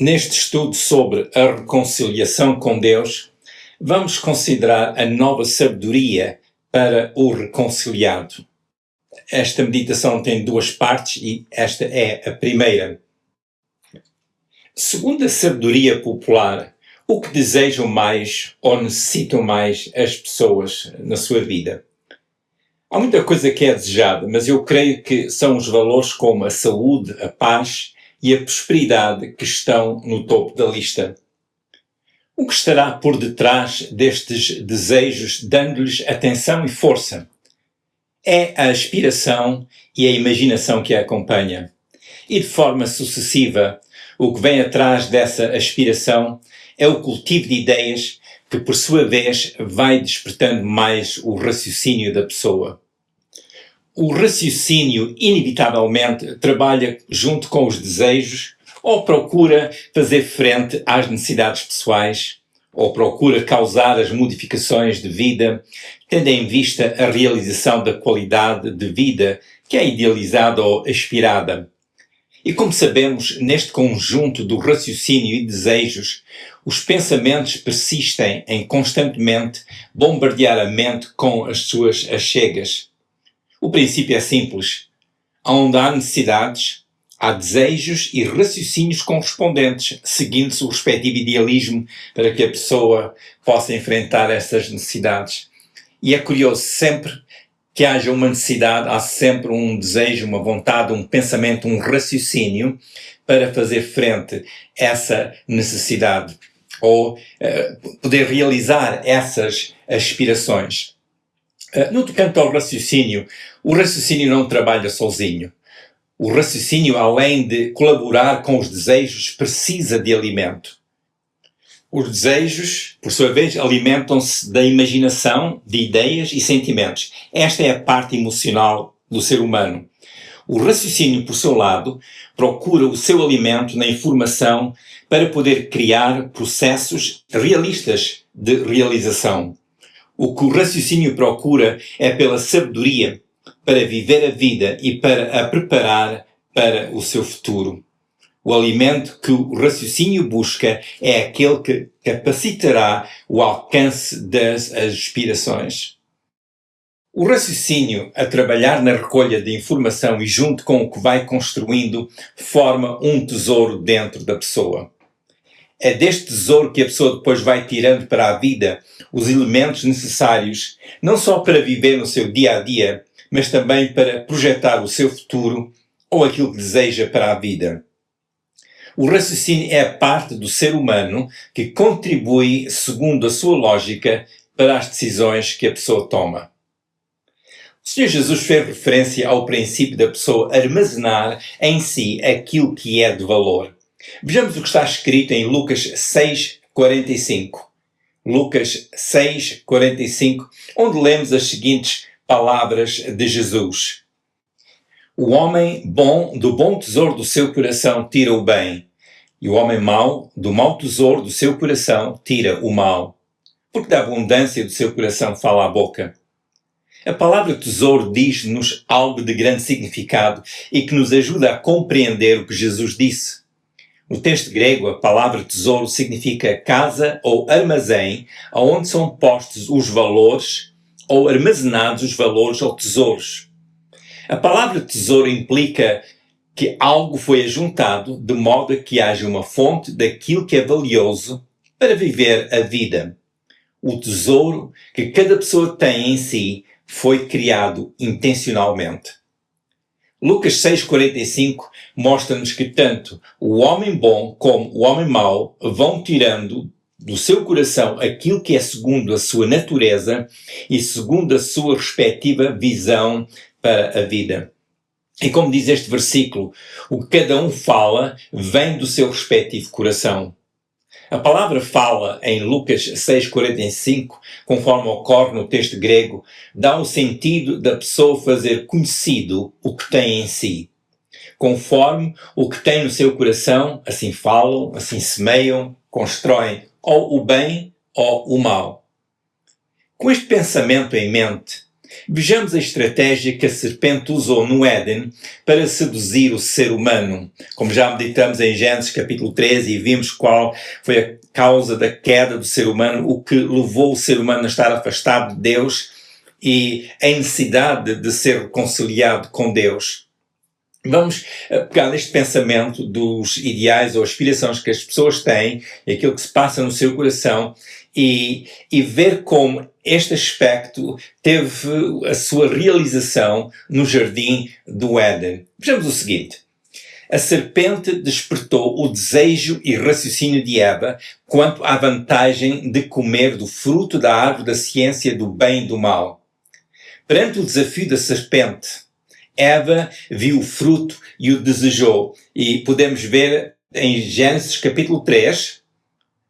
Neste estudo sobre a reconciliação com Deus, vamos considerar a nova sabedoria para o reconciliado. Esta meditação tem duas partes e esta é a primeira. Segundo a sabedoria popular, o que desejam mais ou necessitam mais as pessoas na sua vida? Há muita coisa que é desejada, mas eu creio que são os valores como a saúde, a paz e a prosperidade que estão no topo da lista. O que estará por detrás destes desejos, dando-lhes atenção e força? É a aspiração e a imaginação que a acompanha. E de forma sucessiva, o que vem atrás dessa aspiração é o cultivo de ideias que, por sua vez, vai despertando mais o raciocínio da pessoa. O raciocínio, inevitavelmente, trabalha junto com os desejos ou procura fazer frente às necessidades pessoais ou procura causar as modificações de vida, tendo em vista a realização da qualidade de vida que é idealizada ou aspirada. E como sabemos, neste conjunto do raciocínio e desejos, os pensamentos persistem em constantemente bombardear a mente com as suas achegas. O princípio é simples. Onde há necessidades, há desejos e raciocínios correspondentes, seguindo-se o respectivo idealismo para que a pessoa possa enfrentar essas necessidades. E é curioso, sempre que haja uma necessidade, há sempre um desejo, uma vontade, um pensamento, um raciocínio para fazer frente a essa necessidade ou poder realizar essas aspirações. No tocante ao raciocínio, o raciocínio não trabalha sozinho. O raciocínio, além de colaborar com os desejos, precisa de alimento. Os desejos, por sua vez, alimentam-se da imaginação, de ideias e sentimentos. Esta é a parte emocional do ser humano. O raciocínio, por seu lado, procura o seu alimento na informação para poder criar processos realistas de realização. O que o raciocínio procura é pela sabedoria para viver a vida e para a preparar para o seu futuro. O alimento que o raciocínio busca é aquele que capacitará o alcance das aspirações. O raciocínio, a trabalhar na recolha de informação e junto com o que vai construindo, forma um tesouro dentro da pessoa. É deste tesouro que a pessoa depois vai tirando para a vida os elementos necessários, não só para viver no seu dia-a-dia, mas também para projetar o seu futuro ou aquilo que deseja para a vida. O raciocínio é a parte do ser humano que contribui, segundo a sua lógica, para as decisões que a pessoa toma. O Senhor Jesus fez referência ao princípio da pessoa armazenar em si aquilo que é de valor. Vejamos o que está escrito em Lucas 6,45. Lucas 6,45, onde lemos as seguintes palavras de Jesus. O homem bom, do bom tesouro do seu coração, tira o bem, e o homem mau, do mau tesouro do seu coração, tira o mal. Porque da abundância do seu coração fala a boca. A palavra tesouro diz-nos algo de grande significado e que nos ajuda a compreender o que Jesus disse. No texto grego, a palavra tesouro significa casa ou armazém, onde são postos os valores ou armazenados os valores ou tesouros. A palavra tesouro implica que algo foi ajuntado de modo que haja uma fonte daquilo que é valioso para viver a vida. O tesouro que cada pessoa tem em si foi criado intencionalmente. Lucas 6,45 mostra-nos que tanto o homem bom como o homem mau vão tirando do seu coração aquilo que é segundo a sua natureza e segundo a sua respectiva visão para a vida. E como diz este versículo, o que cada um fala vem do seu respectivo coração. A palavra fala em Lucas 6,45, conforme ocorre no texto grego, dá o sentido da pessoa fazer conhecido o que tem em si. Conforme o que tem no seu coração, assim falam, assim semeiam, constroem ou o bem ou o mal. Com este pensamento em mente, Vejamos a estratégia que a serpente usou no Éden para seduzir o ser humano. Como já meditamos em Gênesis capítulo 13 e vimos qual foi a causa da queda do ser humano, o que levou o ser humano a estar afastado de Deus e a necessidade de ser reconciliado com Deus. Vamos pegar neste pensamento dos ideais ou aspirações que as pessoas têm e aquilo que se passa no seu coração e ver como este aspecto teve a sua realização no jardim do Éden. Vejamos o seguinte. A serpente despertou o desejo e raciocínio de Eva quanto à vantagem de comer do fruto da árvore da ciência do bem e do mal. Perante o desafio da serpente, Eva viu o fruto e o desejou. E podemos ver em Gênesis capítulo 3,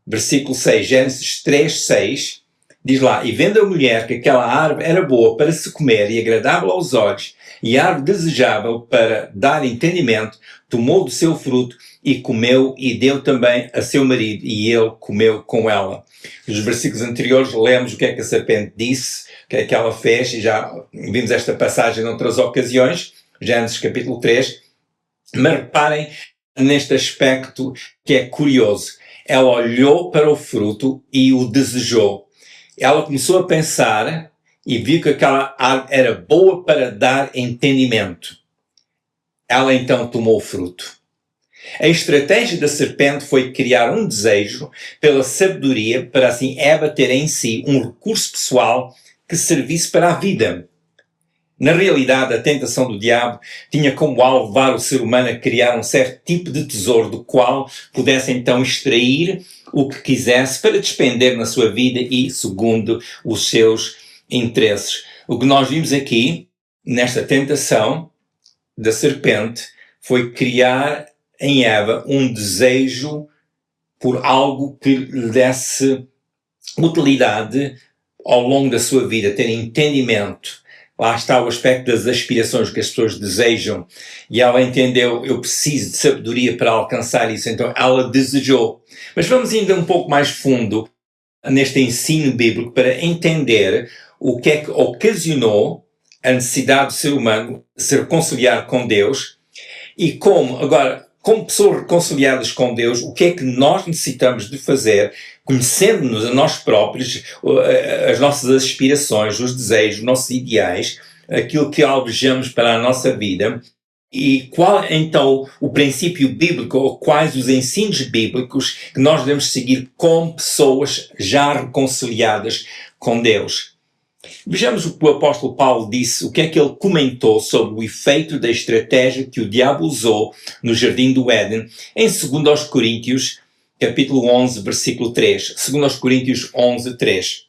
versículo 6, Gênesis 3, 6, diz lá, e vendo a mulher que aquela árvore era boa para se comer e agradável aos olhos, e árvore desejável para dar entendimento, tomou do seu fruto e comeu e deu também a seu marido, e ele comeu com ela. Nos versículos anteriores lemos o que é que a serpente disse, o que é que ela fez, e já vimos esta passagem em outras ocasiões, Gênesis capítulo 3, mas reparem neste aspecto que é curioso. Ela olhou para o fruto e o desejou. Ela começou a pensar e viu que aquela árvore era boa para dar entendimento. Ela então tomou o fruto. A estratégia da serpente foi criar um desejo pela sabedoria para assim Eva ter em si um recurso pessoal que servisse para a vida. Na realidade, a tentação do diabo tinha como alvo levar o ser humano a criar um certo tipo de tesouro do qual pudesse então extrair o que quisesse para despender na sua vida e segundo os seus interesses. O que nós vimos aqui, nesta tentação da serpente, foi criar em Eva um desejo por algo que lhe desse utilidade ao longo da sua vida, ter entendimento. Lá está o aspecto das aspirações que as pessoas desejam. E ela entendeu, eu preciso de sabedoria para alcançar isso. Então ela desejou. Mas vamos ainda um pouco mais fundo neste ensino bíblico para entender o que é que ocasionou a necessidade do ser humano de se reconciliar com Deus e como, agora, como pessoas reconciliadas com Deus, o que é que nós necessitamos de fazer, conhecendo-nos a nós próprios, as nossas aspirações, os desejos, os nossos ideais, aquilo que almejamos para a nossa vida, e qual então o princípio bíblico, ou quais os ensinos bíblicos que nós devemos seguir como pessoas já reconciliadas com Deus. Vejamos o que o apóstolo Paulo disse, o que é que ele comentou sobre o efeito da estratégia que o diabo usou no jardim do Éden, em 2 Coríntios, capítulo 11, versículo 3. 2 Coríntios 11, 3.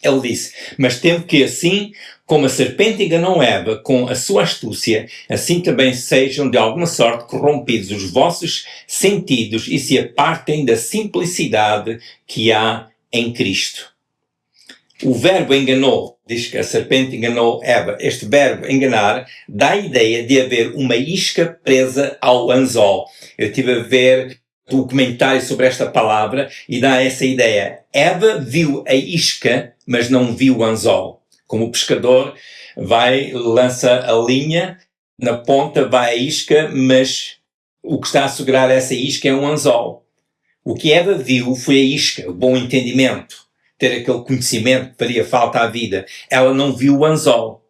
Ele disse, mas temo que assim como a serpente enganou Eva com a sua astúcia, assim também sejam de alguma sorte corrompidos os vossos sentidos e se apartem da simplicidade que há em Cristo. O verbo enganou, diz que a serpente enganou Eva. Este verbo enganar dá a ideia de haver uma isca presa ao anzol. Eu estive a ver documentário sobre esta palavra e dá essa ideia. Eva viu a isca, mas não viu o anzol. Como o pescador vai, lança a linha, na ponta vai a isca, mas o que está a segurar essa isca é um anzol. O que Eva viu foi a isca, o bom entendimento. Ter aquele conhecimento que faria falta à vida. Ela não viu o anzol.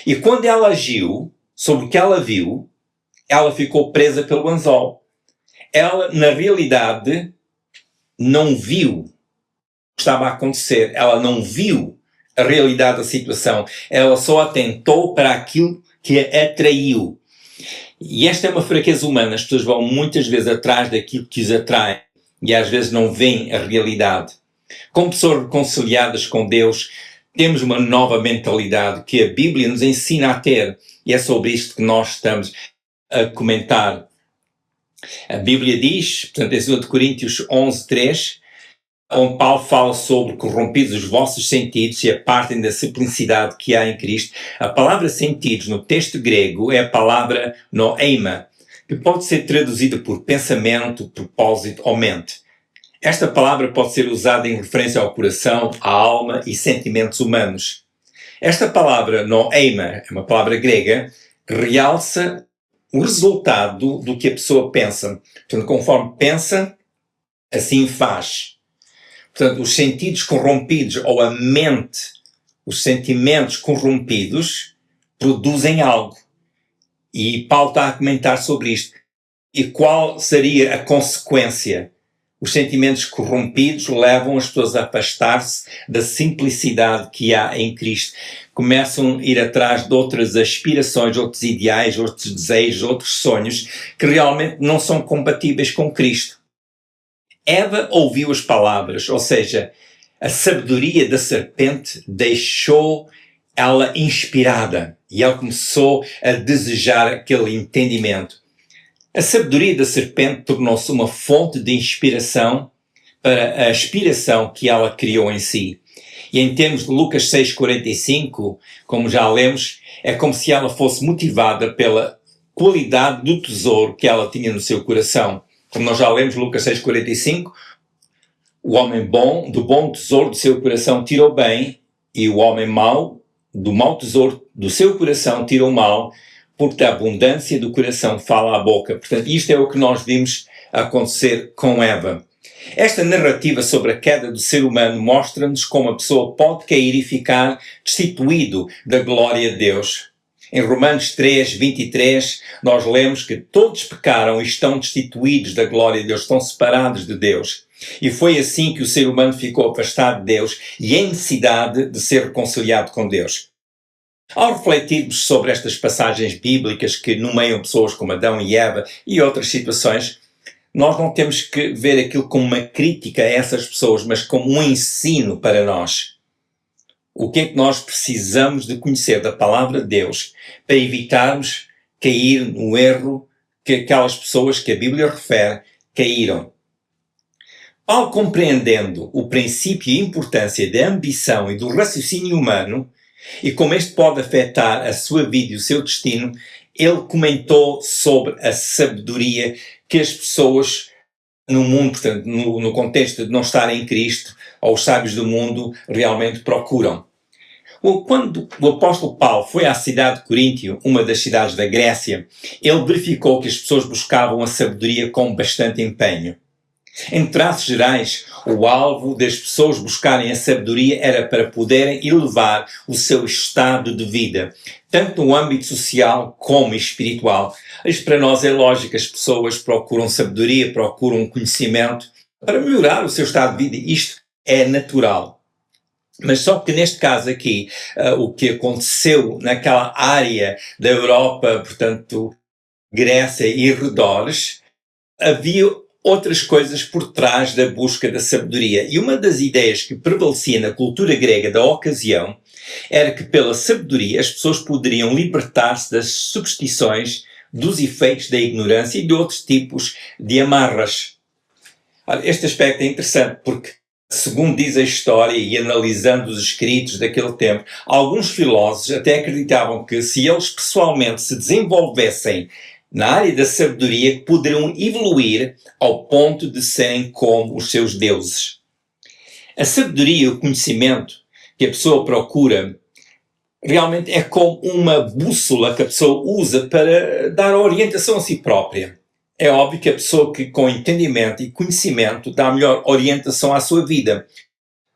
E quando ela agiu sobre o que ela viu, ela ficou presa pelo anzol. Ela, na realidade, não viu o que estava a acontecer. Ela não viu a realidade da situação. Ela só atentou para aquilo que a atraiu. E esta é uma fraqueza humana. As pessoas vão muitas vezes atrás daquilo que os atrai e às vezes não veem a realidade. Como pessoas reconciliadas com Deus, temos uma nova mentalidade que a Bíblia nos ensina a ter. E é sobre isto que nós estamos a comentar. A Bíblia diz, portanto, em 2 Coríntios 11, 3, onde Paulo fala sobre corrompidos os vossos sentidos e apartem da simplicidade que há em Cristo. A palavra sentidos no texto grego é a palavra noema, que pode ser traduzida por pensamento, propósito ou mente. Esta palavra pode ser usada em referência ao coração, à alma e sentimentos humanos. Esta palavra noema é uma palavra grega que realça o resultado do que a pessoa pensa. Portanto, conforme pensa, assim faz. Portanto, os sentidos corrompidos ou a mente, os sentimentos corrompidos produzem algo. E Paulo está a comentar sobre isto. E qual seria a consequência? Os sentimentos corrompidos levam as pessoas a afastar-se da simplicidade que há em Cristo. Começam a ir atrás de outras aspirações, outros ideais, outros desejos, outros sonhos que realmente não são compatíveis com Cristo. Eva ouviu as palavras, ou seja, a sabedoria da serpente deixou ela inspirada e ela começou a desejar aquele entendimento. A sabedoria da serpente tornou-se uma fonte de inspiração para a aspiração que ela criou em si. E em termos de Lucas 6,45, como já lemos, é como se ela fosse motivada pela qualidade do tesouro que ela tinha no seu coração. Como nós já lemos Lucas 6,45, o homem bom, do bom tesouro do seu coração, tirou bem, e o homem mau, do mau tesouro do seu coração, tirou mal, porque da abundância do coração fala a boca. Portanto, isto é o que nós vimos acontecer com Eva. Esta narrativa sobre a queda do ser humano mostra-nos como a pessoa pode cair e ficar destituído da glória de Deus. Em Romanos 3:23, nós lemos que todos pecaram e estão destituídos da glória de Deus, estão separados de Deus. E foi assim que o ser humano ficou afastado de Deus e em necessidade de ser reconciliado com Deus. Ao refletirmos sobre estas passagens bíblicas que nomeiam pessoas como Adão e Eva e outras situações, nós não temos que ver aquilo como uma crítica a essas pessoas, mas como um ensino para nós. O que é que nós precisamos de conhecer da palavra de Deus para evitarmos cair no erro que aquelas pessoas que a Bíblia refere caíram? Ao compreendendo o princípio e a importância da ambição e do raciocínio humano, e como este pode afetar a sua vida e o seu destino, ele comentou sobre a sabedoria que as pessoas no mundo, portanto, no contexto de não estarem em Cristo, ou os sábios do mundo, realmente procuram. Quando o apóstolo Paulo foi à cidade de Coríntio, uma das cidades da Grécia, ele verificou que as pessoas buscavam a sabedoria com bastante empenho. Em traços gerais, o alvo das pessoas buscarem a sabedoria era para poderem elevar o seu estado de vida, tanto no âmbito social como espiritual. Isto para nós é lógico, as pessoas procuram sabedoria, procuram conhecimento para melhorar o seu estado de vida. Isto é natural. Mas só que neste caso aqui, o que aconteceu naquela área da Europa, portanto, Grécia e arredores, havia outras coisas por trás da busca da sabedoria. E uma das ideias que prevalecia na cultura grega da ocasião era que pela sabedoria as pessoas poderiam libertar-se das superstições, dos efeitos da ignorância e de outros tipos de amarras. Este aspecto é interessante porque, segundo diz a história e analisando os escritos daquele tempo, alguns filósofos até acreditavam que se eles pessoalmente se desenvolvessem na área da sabedoria, poderão evoluir ao ponto de serem como os seus deuses. A sabedoria e o conhecimento que a pessoa procura realmente é como uma bússola que a pessoa usa para dar orientação a si própria. É óbvio que a pessoa que com entendimento e conhecimento dá a melhor orientação à sua vida.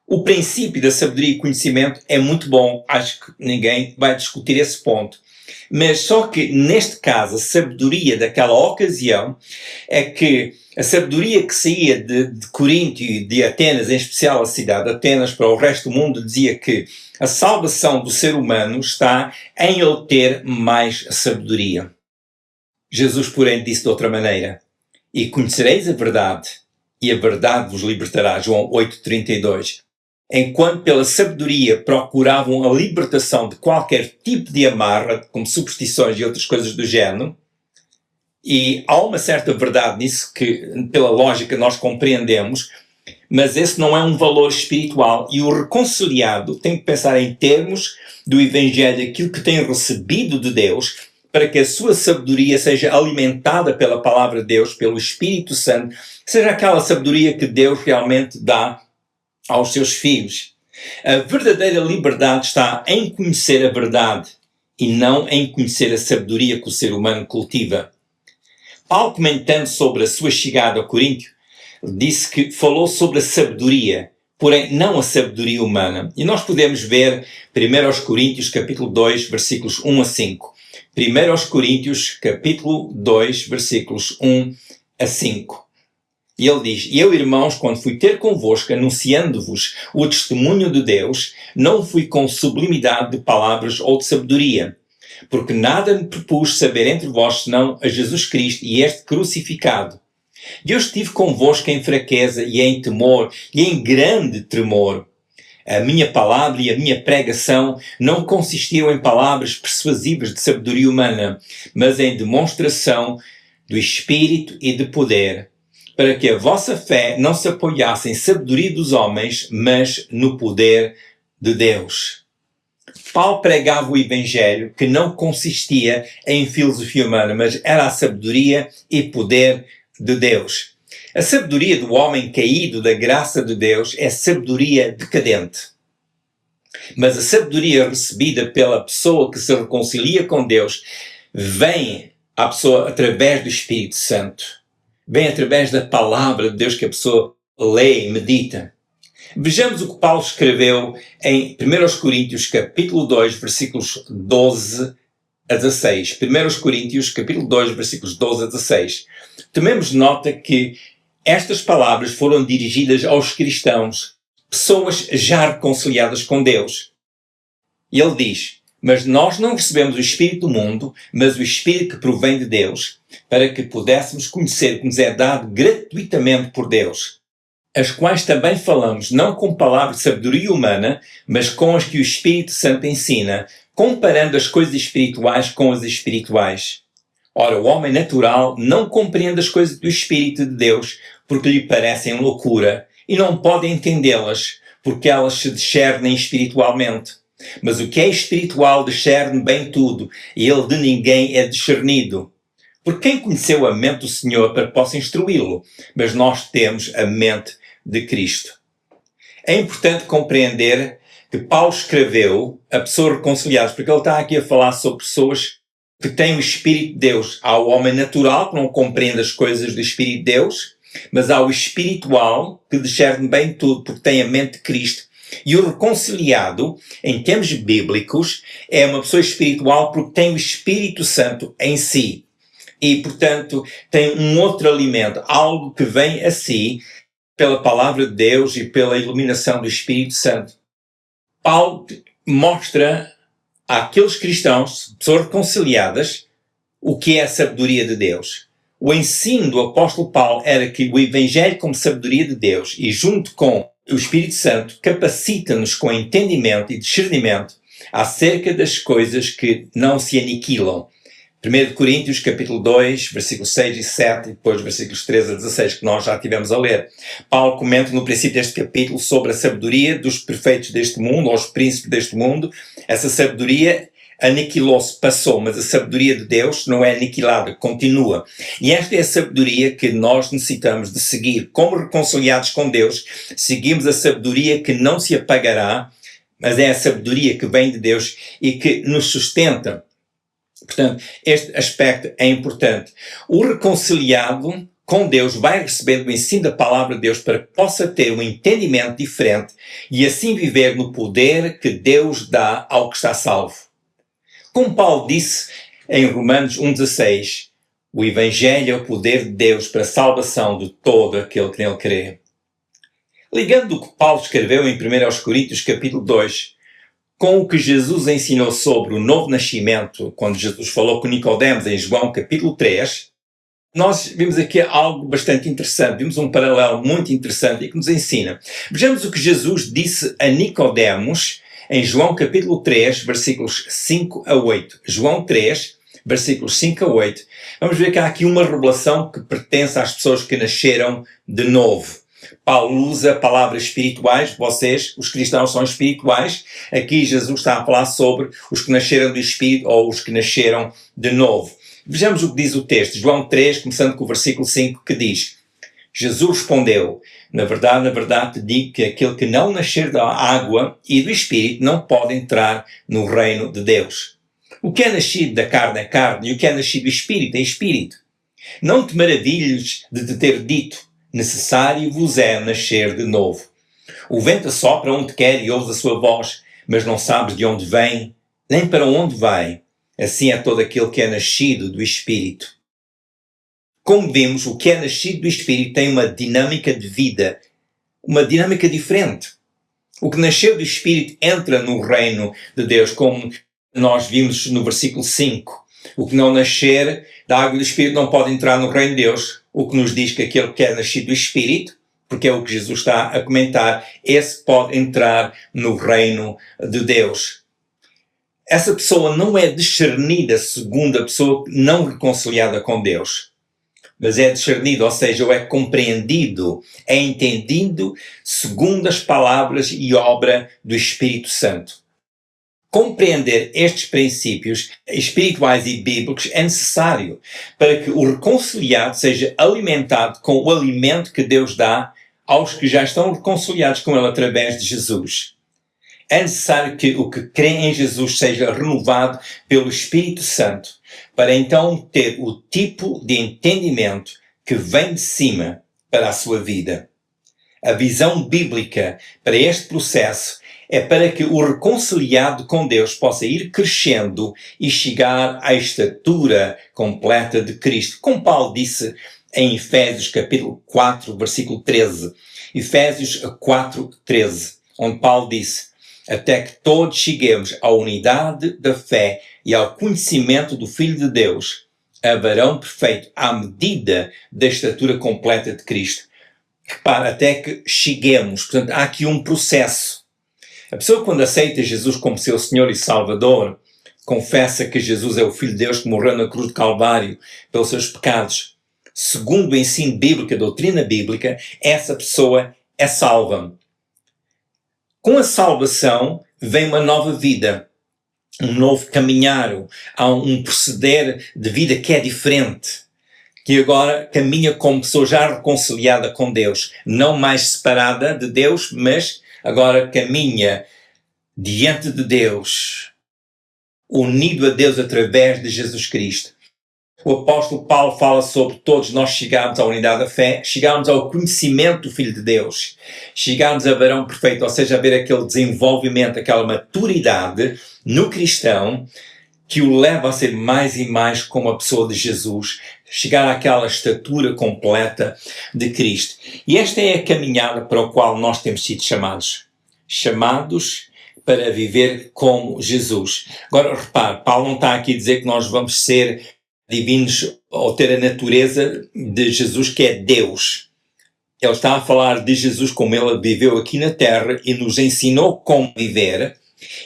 O princípio da sabedoria e conhecimento é muito bom, acho que ninguém vai discutir esse ponto. Mas só que, neste caso, a sabedoria daquela ocasião é que a sabedoria que saía de Coríntio e de Atenas, em especial a cidade de Atenas, para o resto do mundo, dizia que a salvação do ser humano está em ele ter mais sabedoria. Jesus, porém, disse de outra maneira: e conhecereis a verdade, e a verdade vos libertará. João 8,32. Enquanto pela sabedoria procuravam a libertação de qualquer tipo de amarra, como superstições e outras coisas do género, e há uma certa verdade nisso que, pela lógica, nós compreendemos, mas esse não é um valor espiritual. E o reconciliado tem que pensar em termos do Evangelho, aquilo que tem recebido de Deus, para que a sua sabedoria seja alimentada pela palavra de Deus, pelo Espírito Santo, seja aquela sabedoria que Deus realmente dá aos seus filhos. A verdadeira liberdade está em conhecer a verdade e não em conhecer a sabedoria que o ser humano cultiva. Paulo, comentando sobre a sua chegada a Coríntio, disse que falou sobre a sabedoria, porém não a sabedoria humana. E nós podemos ver 1 Coríntios capítulo 2, versículos 1 a 5. 1 Coríntios capítulo 2, versículos 1 a 5. E ele diz: E eu, irmãos, quando fui ter convosco, anunciando-vos o testemunho de Deus, não fui com sublimidade de palavras ou de sabedoria, porque nada me propus saber entre vós, senão a Jesus Cristo e este crucificado. E eu estive convosco em fraqueza e em temor e em grande tremor. A minha palavra e a minha pregação não consistiam em palavras persuasivas de sabedoria humana, mas em demonstração do Espírito e de poder, para que a vossa fé não se apoiasse em sabedoria dos homens, mas no poder de Deus. Paulo pregava o Evangelho que não consistia em filosofia humana, mas era a sabedoria e poder de Deus. A sabedoria do homem caído da graça de Deus é sabedoria decadente. Mas a sabedoria recebida pela pessoa que se reconcilia com Deus vem à pessoa através do Espírito Santo. Vem através da palavra de Deus que a pessoa lê e medita. Vejamos o que Paulo escreveu em 1 Coríntios capítulo 2, versículos 12 a 16. 1 Coríntios capítulo 2, versículos 12 a 16. Tomemos nota que estas palavras foram dirigidas aos cristãos, pessoas já reconciliadas com Deus. E ele diz: Mas nós não recebemos o Espírito do mundo, mas o Espírito que provém de Deus, para que pudéssemos conhecer que nos é dado gratuitamente por Deus, as quais também falamos não com palavras de sabedoria humana, mas com as que o Espírito Santo ensina, comparando as coisas espirituais com as espirituais. Ora, o homem natural não compreende as coisas do Espírito de Deus, porque lhe parecem loucura, e não pode entendê-las, porque elas se discernem espiritualmente. Mas o que é espiritual discerne bem tudo, e ele de ninguém é discernido. Porque quem conheceu a mente do Senhor para que possa instruí-lo? Mas nós temos a mente de Cristo. É importante compreender que Paulo escreveu a pessoas reconciliadas, porque ele está aqui a falar sobre pessoas que têm o Espírito de Deus. Há o homem natural, que não compreende as coisas do Espírito de Deus, mas há o espiritual, que discerne bem tudo, porque tem a mente de Cristo. E o reconciliado, em termos bíblicos, é uma pessoa espiritual porque tem o Espírito Santo em si. E, portanto, tem um outro alimento, algo que vem a si pela palavra de Deus e pela iluminação do Espírito Santo. Paulo mostra àqueles cristãos, pessoas reconciliadas, o que é a sabedoria de Deus. O ensino do apóstolo Paulo era que o Evangelho como sabedoria de Deus e junto com o Espírito Santo capacita-nos com entendimento e discernimento acerca das coisas que não se aniquilam. 1 Coríntios capítulo 2, versículos 6 e 7, e depois versículos 13 a 16, que nós já tivemos a ler. Paulo comenta no princípio deste capítulo sobre a sabedoria dos perfeitos deste mundo, ou os príncipes deste mundo. Essa sabedoria aniquilou-se, passou, mas a sabedoria de Deus não é aniquilada, continua. E esta é a sabedoria que nós necessitamos de seguir. Como reconciliados com Deus, seguimos a sabedoria que não se apagará, mas é a sabedoria que vem de Deus e que nos sustenta. Portanto, este aspecto é importante. O reconciliado com Deus vai receber o ensino da palavra de Deus para que possa ter um entendimento diferente e assim viver no poder que Deus dá ao que está salvo. Como Paulo disse em Romanos 1,16, o Evangelho é o poder de Deus para a salvação de todo aquele que nele crê. Ligando o que Paulo escreveu em 1 Coríntios capítulo 2, com o que Jesus ensinou sobre o novo nascimento, quando Jesus falou com Nicodemos em João capítulo 3, nós vimos aqui algo bastante interessante, vimos um paralelo muito interessante e que nos ensina. Vejamos o que Jesus disse a Nicodemos em João capítulo 3, versículos 5 a 8. João 3, versículos 5 a 8. Vamos ver que há aqui uma revelação que pertence às pessoas que nasceram de novo. Paulo usa palavras espirituais, vocês, os cristãos, são espirituais. Aqui Jesus está a falar sobre os que nasceram do Espírito ou os que nasceram de novo. Vejamos o que diz o texto. João 3, começando com o versículo 5, que diz: Jesus respondeu: na verdade te digo que aquele que não nascer da água e do Espírito não pode entrar no reino de Deus. O que é nascido da carne é carne, e o que é nascido do Espírito é Espírito. Não te maravilhes de te ter dito: necessário vos é nascer de novo. O vento assopra onde quer e ouves a sua voz, mas não sabes de onde vem, nem para onde vai. Assim é todo aquele que é nascido do Espírito. Como vimos, o que é nascido do Espírito tem uma dinâmica de vida, uma dinâmica diferente. O que nasceu do Espírito entra no reino de Deus, como nós vimos no versículo 5. O que não nascer da água do Espírito não pode entrar no reino de Deus, o que nos diz que aquele que é nascido do Espírito, porque é o que Jesus está a comentar, esse pode entrar no reino de Deus. Essa pessoa não é discernida segundo a pessoa não reconciliada com Deus, mas é discernido, ou seja, ou é compreendido, é entendido segundo as palavras e obra do Espírito Santo. Compreender estes princípios espirituais e bíblicos é necessário para que o reconciliado seja alimentado com o alimento que Deus dá aos que já estão reconciliados com Ele através de Jesus. É necessário que o que crê em Jesus seja renovado pelo Espírito Santo, para então ter o tipo de entendimento que vem de cima para a sua vida. A visão bíblica para este processo é para que o reconciliado com Deus possa ir crescendo e chegar à estatura completa de Cristo, como Paulo disse em Efésios capítulo 4, versículo 13. Efésios 4, 13, onde Paulo disse: até que todos cheguemos à unidade da fé e ao conhecimento do Filho de Deus, a varão perfeito, à medida da estatura completa de Cristo. Repara, até que cheguemos. Portanto, há aqui um processo. A pessoa, quando aceita Jesus como seu Senhor e Salvador, confessa que Jesus é o Filho de Deus que morreu na cruz de Calvário pelos seus pecados, segundo o ensino bíblico, a doutrina bíblica, essa pessoa é salva. Com a salvação vem uma nova vida, um novo caminhar, há um proceder de vida que é diferente, que agora caminha como pessoa já reconciliada com Deus, não mais separada de Deus, mas agora caminha diante de Deus, unido a Deus através de Jesus Cristo. O apóstolo Paulo fala sobre todos nós chegarmos à unidade da fé, chegarmos ao conhecimento do Filho de Deus, chegarmos a varão perfeito, ou seja, a ver aquele desenvolvimento, aquela maturidade no cristão que o leva a ser mais e mais como a pessoa de Jesus, chegar àquela estatura completa de Cristo. E esta é a caminhada para a qual nós temos sido chamados. Chamados para viver como Jesus. Agora, repare, Paulo não está aqui a dizer que nós vamos ser divinos ou ter a natureza de Jesus, que é Deus. Ele está a falar de Jesus como ele viveu aqui na terra e nos ensinou como viver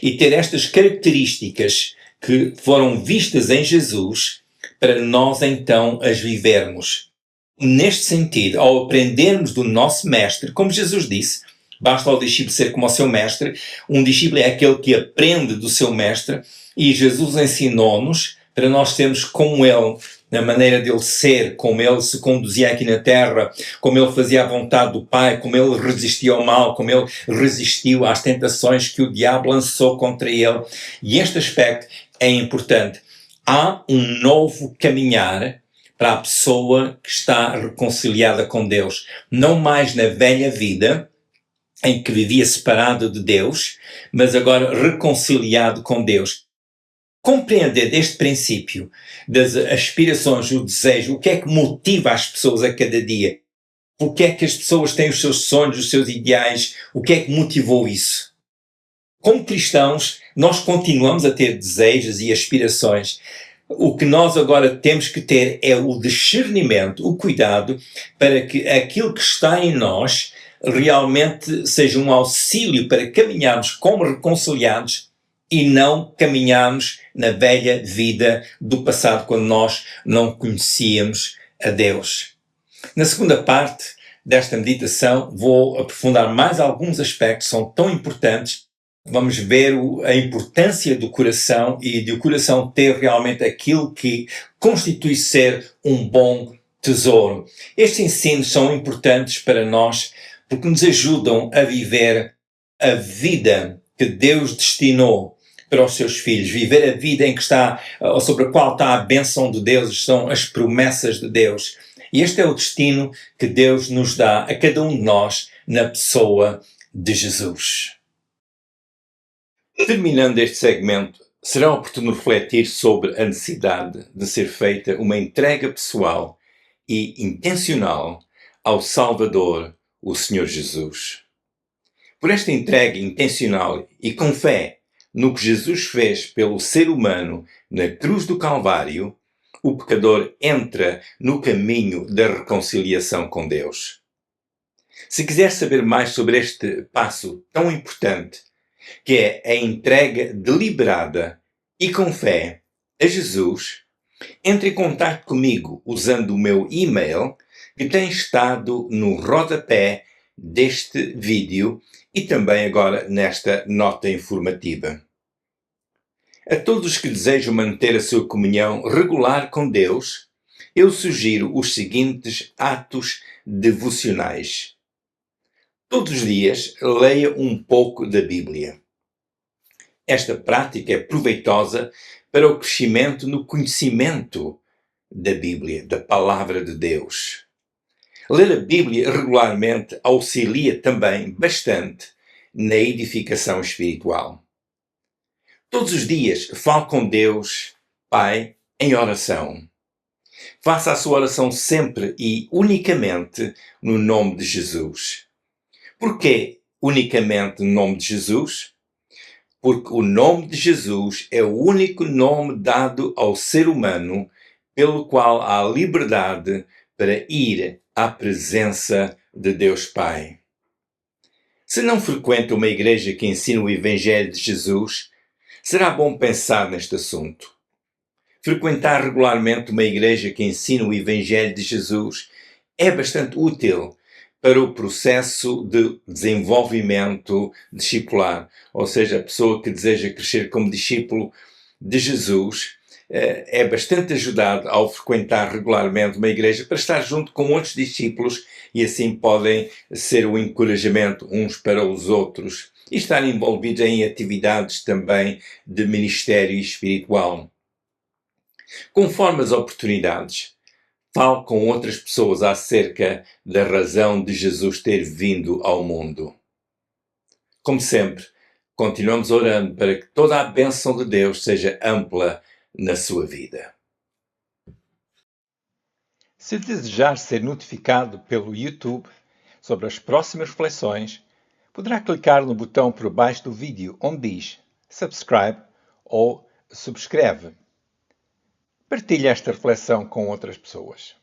e ter estas características que foram vistas em Jesus para nós então as vivermos. Neste sentido, ao aprendermos do nosso mestre, como Jesus disse, basta ao discípulo ser como o seu mestre, um discípulo é aquele que aprende do seu mestre e Jesus ensinou-nos para nós sermos como ele, na maneira dele ser, como ele se conduzia aqui na terra, como ele fazia a vontade do Pai, como ele resistia ao mal, como ele resistiu às tentações que o diabo lançou contra ele. E este aspecto é importante. Há um novo caminhar para a pessoa que está reconciliada com Deus. Não mais na velha vida, em que vivia separado de Deus, mas agora reconciliado com Deus. Compreender este princípio das aspirações, o desejo, o que é que motiva as pessoas a cada dia? O que é que as pessoas têm os seus sonhos, os seus ideais? O que é que motivou isso? Como cristãos, nós continuamos a ter desejos e aspirações. O que nós agora temos que ter é o discernimento, o cuidado, para que aquilo que está em nós realmente seja um auxílio para caminharmos como reconciliados e não caminharmos na velha vida do passado, quando nós não conhecíamos a Deus. Na segunda parte desta meditação, vou aprofundar mais alguns aspectos que são tão importantes. Vamos ver a importância do coração e de o coração ter realmente aquilo que constitui ser um bom tesouro. Estes ensinos são importantes para nós porque nos ajudam a viver a vida que Deus destinou para os seus filhos, viver a vida em que está, ou sobre a qual está a bênção de Deus, são as promessas de Deus. E este é o destino que Deus nos dá a cada um de nós na pessoa de Jesus. Terminando este segmento, será oportuno refletir sobre a necessidade de ser feita uma entrega pessoal e intencional ao Salvador, o Senhor Jesus. Por esta entrega intencional e com fé no que Jesus fez pelo ser humano na cruz do Calvário, o pecador entra no caminho da reconciliação com Deus. Se quiser saber mais sobre este passo tão importante, que é a entrega deliberada e com fé a Jesus, entre em contato comigo usando o meu e-mail que tem estado no rodapé deste vídeo e também agora nesta nota informativa. A todos os que desejam manter a sua comunhão regular com Deus, eu sugiro os seguintes atos devocionais. Todos os dias, leia um pouco da Bíblia. Esta prática é proveitosa para o crescimento no conhecimento da Bíblia, da Palavra de Deus. Ler a Bíblia regularmente auxilia também bastante na edificação espiritual. Todos os dias, fale com Deus, Pai, em oração. Faça a sua oração sempre e unicamente no nome de Jesus. Porquê unicamente no nome de Jesus? Porque o nome de Jesus é o único nome dado ao ser humano pelo qual há liberdade para ir à presença de Deus Pai. Se não frequenta uma igreja que ensina o Evangelho de Jesus, será bom pensar neste assunto. Frequentar regularmente uma igreja que ensina o Evangelho de Jesus é bastante útil para o processo de desenvolvimento discipular. Ou seja, a pessoa que deseja crescer como discípulo de Jesus é bastante ajudado ao frequentar regularmente uma igreja para estar junto com outros discípulos e assim podem ser um encorajamento uns para os outros e estar envolvidos em atividades também de ministério espiritual. Conforme as oportunidades, fale com outras pessoas acerca da razão de Jesus ter vindo ao mundo. Como sempre, continuamos orando para que toda a bênção de Deus seja ampla na sua vida. Se desejar ser notificado pelo YouTube sobre as próximas reflexões, poderá clicar no botão por baixo do vídeo onde diz Subscribe ou Subscreve. Partilhe esta reflexão com outras pessoas.